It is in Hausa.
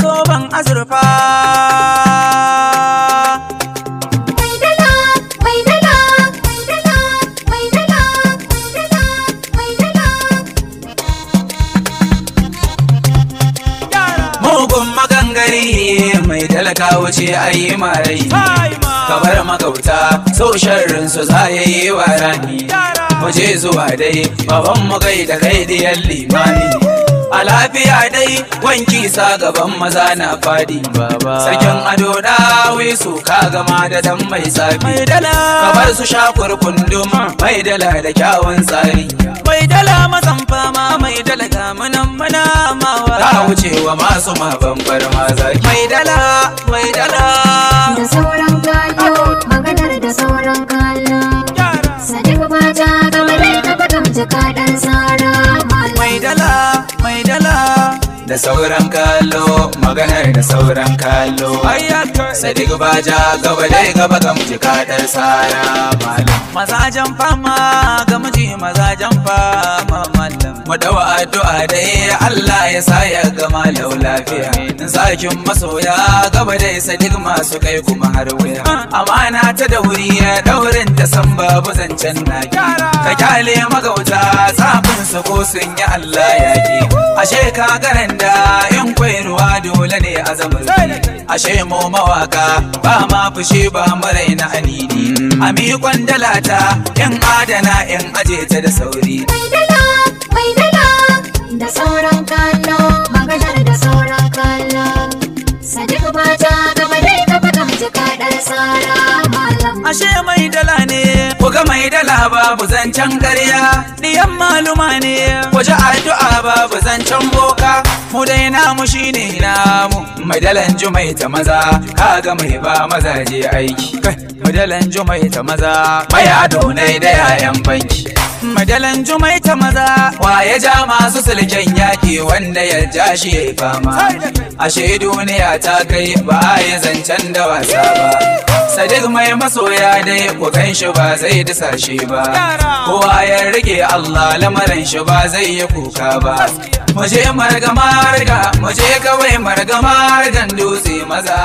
Zoben azurfa mugun magangari mai talaka wuce ayi marai kabar magauta so sharrin su za yayi wa rani muje zuwa dai baban mu gaida kai diyan limani a lafiya dai wanki sa gaban maza na fadi baba sarkin ado dawi su ka gama da dan mai safi kabar su shakur kundum mai dala da kyawun tsari mai dala mazan fama mai dala ga munan mana mawa ta wuce wa masu mabambar maza mai dala da sauran kallo maganar da sauran kallo sadiq bata gaba dai ka fata jakadan sara mai dala da sauran kallo maganar da sauran kallo sadiq baja gaba dai gaba ga miji kadar sara malam mazajen fama ga miji mazajen fama mallam mu dawa addu'a dai Allah ya sa ya gama lau lafiya sakin masoya gaba dai sadiq masu kai kuma har wuya amana ta da wuri daurin ta san babu zancen naki ka kyale magauta tsafin su ko sun yi Allah yaki ashe ka garanda in kwai ruwa dole ne a zama ashe mu mawaka ba ma fushi ba marai na anini a miƙon dalata in adana in aje ta da sauri mai dala da sauran kallo maganar da sauran kallo sadiq bata gaba dai ka fata jakadan sara malam ashe mai dala ne kuga mai dala babu zancen ƙarya diyan maluma ne waje addu'a babu zancen boka mu dai namu shine namu mai dalan jumai ta maza kaga mai ba mazaje aiki mai dalan jumai ta maza mai ado ne da yayan banki madalan jumai ta maza waye ja masu sulken yaki wanda ya ja shi ya fama ashe duniya ta kai ba ya zancen da wasa ba sadiq mai masoya dai ku kan shi ba zai disa shi ba kowa ya rike Allah lamarin shi ba zai yi kuka ba muje marga muje kawai marga margan dutse maza